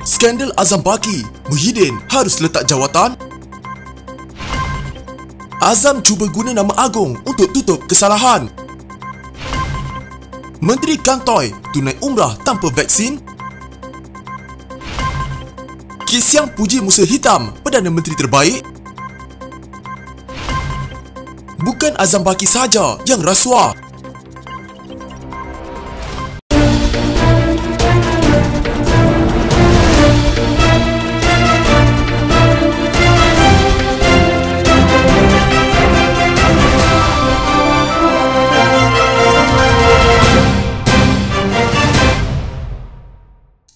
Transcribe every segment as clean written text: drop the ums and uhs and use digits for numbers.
Skandal Azam Baki, Muhyiddin harus letak jawatan. Azam cuba guna nama Agong untuk tutup kesalahan. Menteri Kantoi tunai umrah tanpa vaksin. Kisiang puji Musa Hitam Perdana Menteri terbaik. Bukan Azam Baki saja yang rasuah.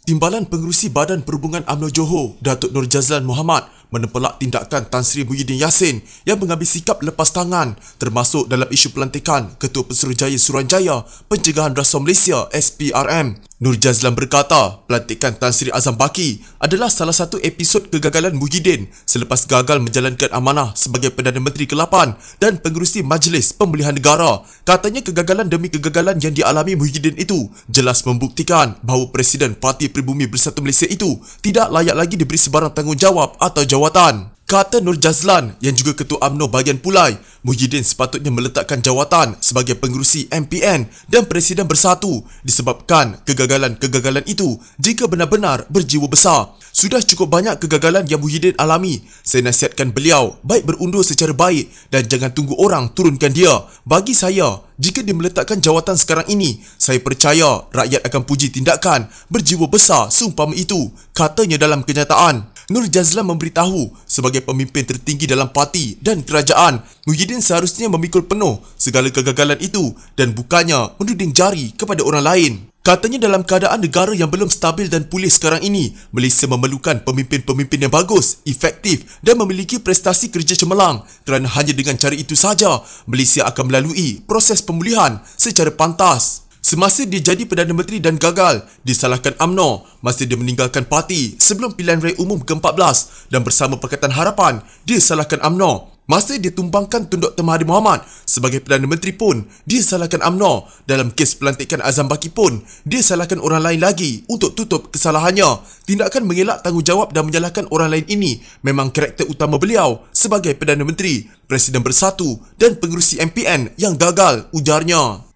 Timbalan Pengerusi Badan Perhubungan UMNO Johor, Datuk Nur Jazlan Mohamad menempelak tindakan Tan Sri Muhyiddin Yassin yang mengambil sikap lepas tangan termasuk dalam isu pelantikan Ketua Pesuruhjaya Suruhanjaya Pencegahan Rasuah Malaysia SPRM. Nur Jazlan berkata, pelantikan Tan Sri Azam Baki adalah salah satu episod kegagalan Muhyiddin selepas gagal menjalankan amanah sebagai Perdana Menteri ke-8 dan Pengerusi Majlis Pemulihan Negara. Katanya kegagalan demi kegagalan yang dialami Muhyiddin itu jelas membuktikan bahawa Presiden Parti Pribumi Bersatu Malaysia itu tidak layak lagi diberi sebarang tanggungjawab atau jawatan. Kata Nur Jazlan yang juga Ketua UMNO bahagian Pulai, Muhyiddin sepatutnya meletakkan jawatan sebagai pengerusi MPN dan Presiden Bersatu disebabkan kegagalan-kegagalan itu jika benar-benar berjiwa besar. Sudah cukup banyak kegagalan yang Muhyiddin alami. Saya nasihatkan beliau baik berundur secara baik dan jangan tunggu orang turunkan dia. Bagi saya, jika dia meletakkan jawatan sekarang ini, saya percaya rakyat akan puji tindakan berjiwa besar seumpama itu, katanya dalam kenyataan. Nur Jazlan memberitahu sebagai pemimpin tertinggi dalam parti dan kerajaan, Muhyiddin seharusnya memikul penuh segala kegagalan itu dan bukannya menuding jari kepada orang lain. Katanya dalam keadaan negara yang belum stabil dan pulih sekarang ini, Malaysia memerlukan pemimpin-pemimpin yang bagus, efektif dan memiliki prestasi kerja cemerlang kerana hanya dengan cara itu saja, Malaysia akan melalui proses pemulihan secara pantas. Semasa dia jadi Perdana Menteri dan gagal, disalahkan UMNO masa dia meninggalkan parti sebelum pilihan raya umum ke-14 dan bersama Pakatan Harapan, dia salahkan UMNO. Masa dia tumbangkan Tun Dr. Mahathir Mohamad sebagai Perdana Menteri pun, dia salahkan UMNO. Dalam kes pelantikan Azam Baki pun, dia salahkan orang lain lagi untuk tutup kesalahannya. Tindakan mengelak tanggungjawab dan menyalahkan orang lain ini memang karakter utama beliau sebagai Perdana Menteri, Presiden Bersatu dan pengerusi MPN yang gagal, ujarnya.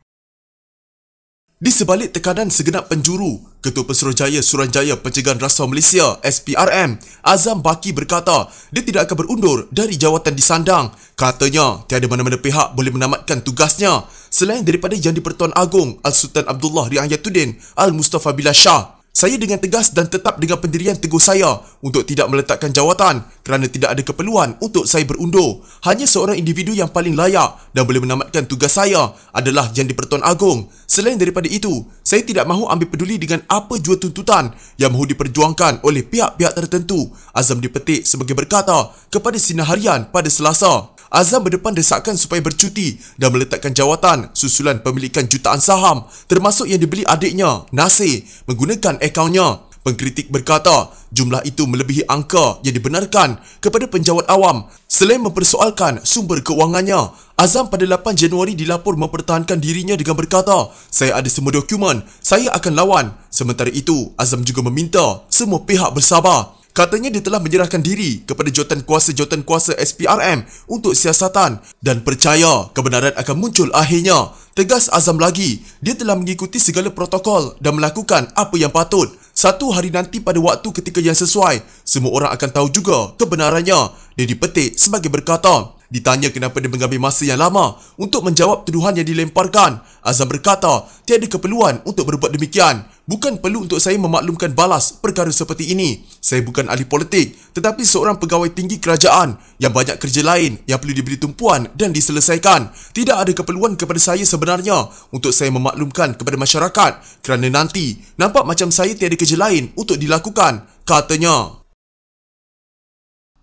Di sebalik tekanan segenap penjuru, Ketua Pesuruhjaya Suruhanjaya Pencegahan Rasuah Malaysia SPRM, Azam Baki berkata dia tidak akan berundur dari jawatan disandang. Katanya tiada mana-mana pihak boleh menamatkan tugasnya selain daripada Yang di-Pertuan Agong Al-Sultan Abdullah Riayatuddin Al-Mustafa Billah Shah. Saya dengan tegas dan tetap dengan pendirian teguh saya untuk tidak meletakkan jawatan kerana tidak ada keperluan untuk saya berundur. Hanya seorang individu yang paling layak dan boleh menamatkan tugas saya adalah Yang di-Pertuan Agong. Selain daripada itu, saya tidak mahu ambil peduli dengan apa jua tuntutan yang mahu diperjuangkan oleh pihak-pihak tertentu. Azam dipetik sebagai berkata kepada Sinar Harian pada Selasa. Azam berdepan desakan supaya bercuti dan meletakkan jawatan susulan pemilikan jutaan saham termasuk yang dibeli adiknya, Nasir, menggunakan akaunnya. Pengkritik berkata jumlah itu melebihi angka yang dibenarkan kepada penjawat awam selain mempersoalkan sumber keuangannya. Azam pada 8 Januari dilapor mempertahankan dirinya dengan berkata, saya ada semua dokumen, saya akan lawan. Sementara itu, Azam juga meminta semua pihak bersabar. Katanya dia telah menyerahkan diri kepada jawatan kuasa SPRM untuk siasatan dan percaya kebenaran akan muncul akhirnya. Tegas Azam lagi, dia telah mengikuti segala protokol dan melakukan apa yang patut. Satu hari nanti pada waktu ketika yang sesuai, semua orang akan tahu juga kebenarannya. Dia dipetik sebagai berkata. Ditanya kenapa dia mengambil masa yang lama untuk menjawab tuduhan yang dilemparkan, Azam berkata tiada keperluan untuk berbuat demikian. Bukan perlu untuk saya memaklumkan balas perkara seperti ini. Saya bukan ahli politik tetapi seorang pegawai tinggi kerajaan yang banyak kerja lain yang perlu diberi tumpuan dan diselesaikan. Tidak ada keperluan kepada saya sebenarnya untuk saya memaklumkan kepada masyarakat kerana nanti nampak macam saya tiada kerja lain untuk dilakukan, katanya.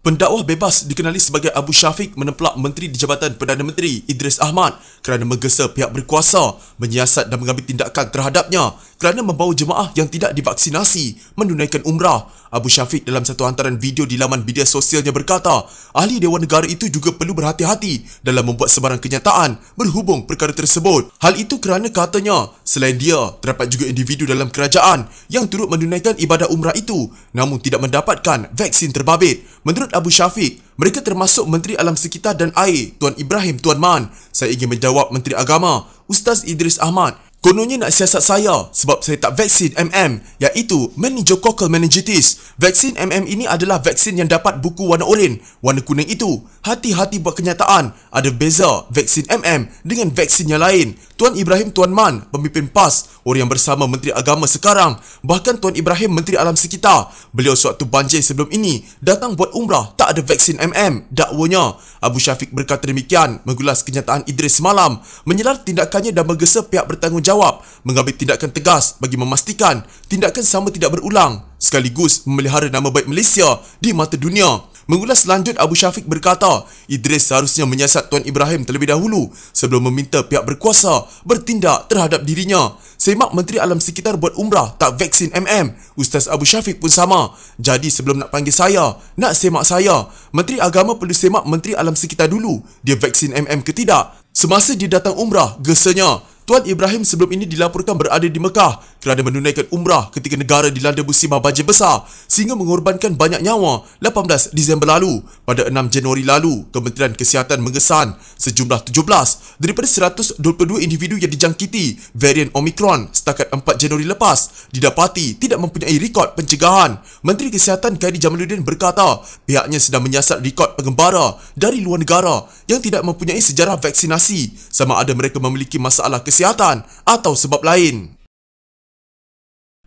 Pendakwah bebas dikenali sebagai Abu Syafiq menempelak Menteri di Jabatan Perdana Menteri Idris Ahmad kerana menggesa pihak berkuasa menyiasat dan mengambil tindakan terhadapnya kerana membawa jemaah yang tidak divaksinasi menunaikan umrah. Abu Syafiq dalam satu hantaran video di laman media sosialnya berkata, ahli Dewan Negara itu juga perlu berhati-hati dalam membuat sebarang kenyataan berhubung perkara tersebut. Hal itu kerana katanya, selain dia, terdapat juga individu dalam kerajaan yang turut menunaikan ibadah umrah itu namun tidak mendapatkan vaksin terbabit. Menurut Abu Syafiq, mereka termasuk Menteri Alam Sekitar dan Air, Tuan Ibrahim Tuan Man. Saya ingin menjawab Menteri Agama, Ustaz Idris Ahmad. Kononnya nak siasat saya sebab saya tak vaksin MM, iaitu meningococcal meningitis. Vaksin MM ini adalah vaksin yang dapat buku warna oranye, warna kuning itu. Hati-hati buat kenyataan, ada beza vaksin MM dengan vaksin yang lain. Tuan Ibrahim Tuan Man, pemimpin PAS, orang yang bersama Menteri Agama sekarang. Bahkan Tuan Ibrahim Menteri Alam Sekitar. Beliau sewaktu banjir sebelum ini datang buat umrah, tak ada vaksin MM, dakwanya. Abu Syafiq berkata demikian mengulas kenyataan Idris semalam, menyelar tindakannya dan menggesa pihak bertanggungjawab mengambil tindakan tegas bagi memastikan tindakan sama tidak berulang sekaligus memelihara nama baik Malaysia di mata dunia. Mengulas lanjut, Abu Syafiq berkata, Idris seharusnya menyiasat Tuan Ibrahim terlebih dahulu sebelum meminta pihak berkuasa bertindak terhadap dirinya. Semak Menteri Alam Sekitar buat umrah tak vaksin MM. Ustaz Abu Syafiq pun sama. Jadi sebelum nak panggil saya, nak semak saya, Menteri Agama perlu semak Menteri Alam Sekitar dulu, dia vaksin MM ke tidak. Semasa dia datang umrah, gesanya Tuan Ibrahim sebelum ini dilaporkan berada di Mekah kerana menunaikan umrah ketika negara dilanda musibah banjir besar sehingga mengorbankan banyak nyawa 18 Disember lalu. Pada 6 Januari lalu, Kementerian Kesihatan mengesan sejumlah 17 daripada 122 individu yang dijangkiti varian Omicron setakat 4 Januari lepas didapati tidak mempunyai rekod pencegahan. Menteri Kesihatan Khairy Jamaluddin berkata pihaknya sedang menyiasat rekod pengembara dari luar negara yang tidak mempunyai sejarah vaksinasi sama ada mereka memiliki masalah kesihatan atau sebab lain.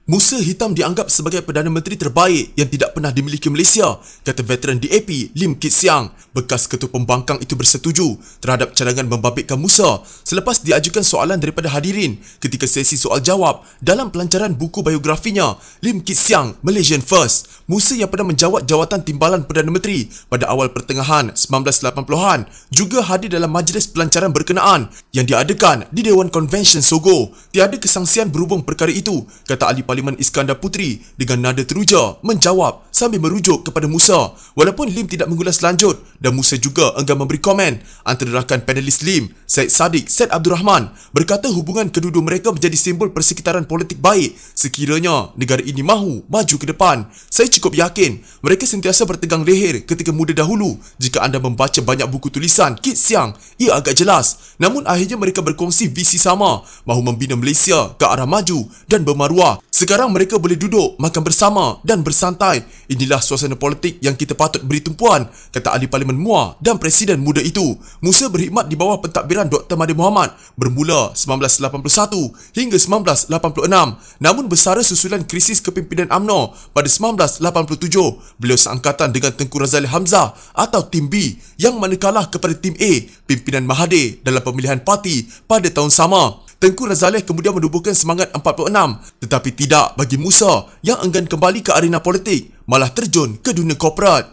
Musa hitam dianggap sebagai Perdana Menteri terbaik yang tidak pernah dimiliki Malaysia, kata veteran DAP Lim Kit Siang. Bekas ketua pembangkang itu bersetuju terhadap cadangan membabitkan Musa selepas diajukan soalan daripada hadirin ketika sesi soal jawab dalam pelancaran buku biografinya Lim Kit Siang Malaysian First. Musa yang pernah menjawat jawatan timbalan Perdana Menteri pada awal pertengahan 1980-an juga hadir dalam majlis pelancaran berkenaan yang diadakan di Dewan Konvensyen Sogo. Tiada kesangsian berhubung perkara itu, kata ahli Parlimen Iskandar Puteri dengan nada teruja menjawab sambil merujuk kepada Musa. Walaupun Lim tidak mengulas lanjut dan Musa juga enggan memberi komen, antara rakan panelis Lim, Syed Saddiq Syed Abdul Rahman, berkata hubungan kedua-dua mereka menjadi simbol persekitaran politik baik sekiranya negara ini mahu maju ke depan. Saya cukup yakin mereka sentiasa bertegang leher ketika muda dahulu. Jika anda membaca banyak buku tulisan Kit Siang, ia agak jelas. Namun akhirnya mereka berkongsi visi sama, mahu membina Malaysia ke arah maju dan bermaruah. Sekarang mereka boleh duduk, makan bersama dan bersantai. Inilah suasana politik yang kita patut beri tumpuan, kata ahli Parlimen MUA dan Presiden muda itu. Musa berkhidmat di bawah pentadbiran Dr. Mahathir Mohamad bermula 1981 hingga 1986. Namun bersara susulan krisis kepimpinan UMNO pada 1987, beliau seangkatan dengan Tengku Razali Hamzah atau Tim B yang mana kalah kepada Tim A, pimpinan Mahathir dalam pemilihan parti pada tahun sama. Tengku Razali kemudian menubuhkan semangat 46, tetapi tidak bagi Musa yang enggan kembali ke arena politik, malah terjun ke dunia korporat.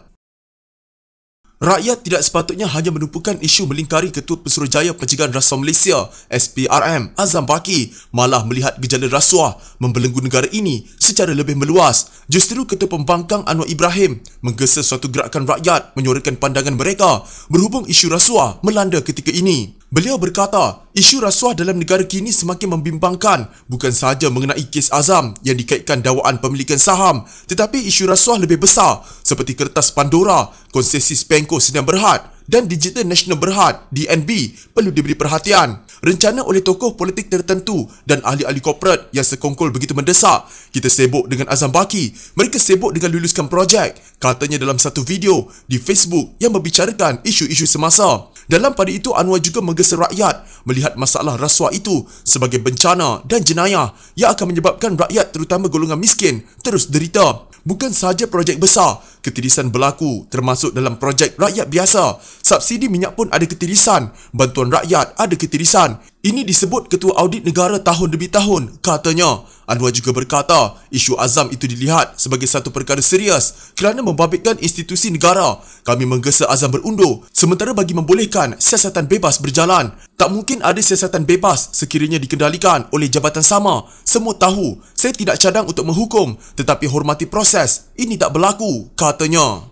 Rakyat tidak sepatutnya hanya menumpukan isu melingkari Ketua Pesuruhjaya Pencegahan Rasuah Malaysia SPRM Azam Baki, malah melihat gejala rasuah membelenggu negara ini secara lebih meluas. Justru Ketua Pembangkang Anwar Ibrahim menggesa suatu gerakan rakyat menyuarakan pandangan mereka berhubung isu rasuah melanda ketika ini. Beliau berkata, isu rasuah dalam negara kini semakin membimbangkan, bukan sahaja mengenai kes Azam yang dikaitkan dakwaan pemilikan saham, tetapi isu rasuah lebih besar seperti kertas Pandora, konsesi Spenco Sdn Bhd dan Digital Nasional Berhad DNB perlu diberi perhatian. Rencana oleh tokoh politik tertentu dan ahli-ahli korporat yang sekongkol begitu mendesak. Kita sibuk dengan Azam Baki, mereka sibuk dengan luluskan projek, katanya dalam satu video di Facebook yang membicarakan isu-isu semasa. Dalam pada itu, Anwar juga menggesa rakyat melihat masalah rasuah itu sebagai bencana dan jenayah yang akan menyebabkan rakyat terutama golongan miskin terus derita. Bukan sahaja projek besar, ketirisan berlaku termasuk dalam projek rakyat biasa. Subsidi minyak pun ada ketirisan, bantuan rakyat ada ketirisan. Ini disebut Ketua Audit Negara tahun demi tahun, katanya. Anwar juga berkata, isu Azam itu dilihat sebagai satu perkara serius kerana membabitkan institusi negara. Kami menggesa Azam berundur, sementara bagi membolehkan siasatan bebas berjalan. Tak mungkin ada siasatan bebas sekiranya dikendalikan oleh jabatan sama. Semua tahu, saya tidak cadang untuk menghukum, tetapi hormati proses. Ini tak berlaku, katanya.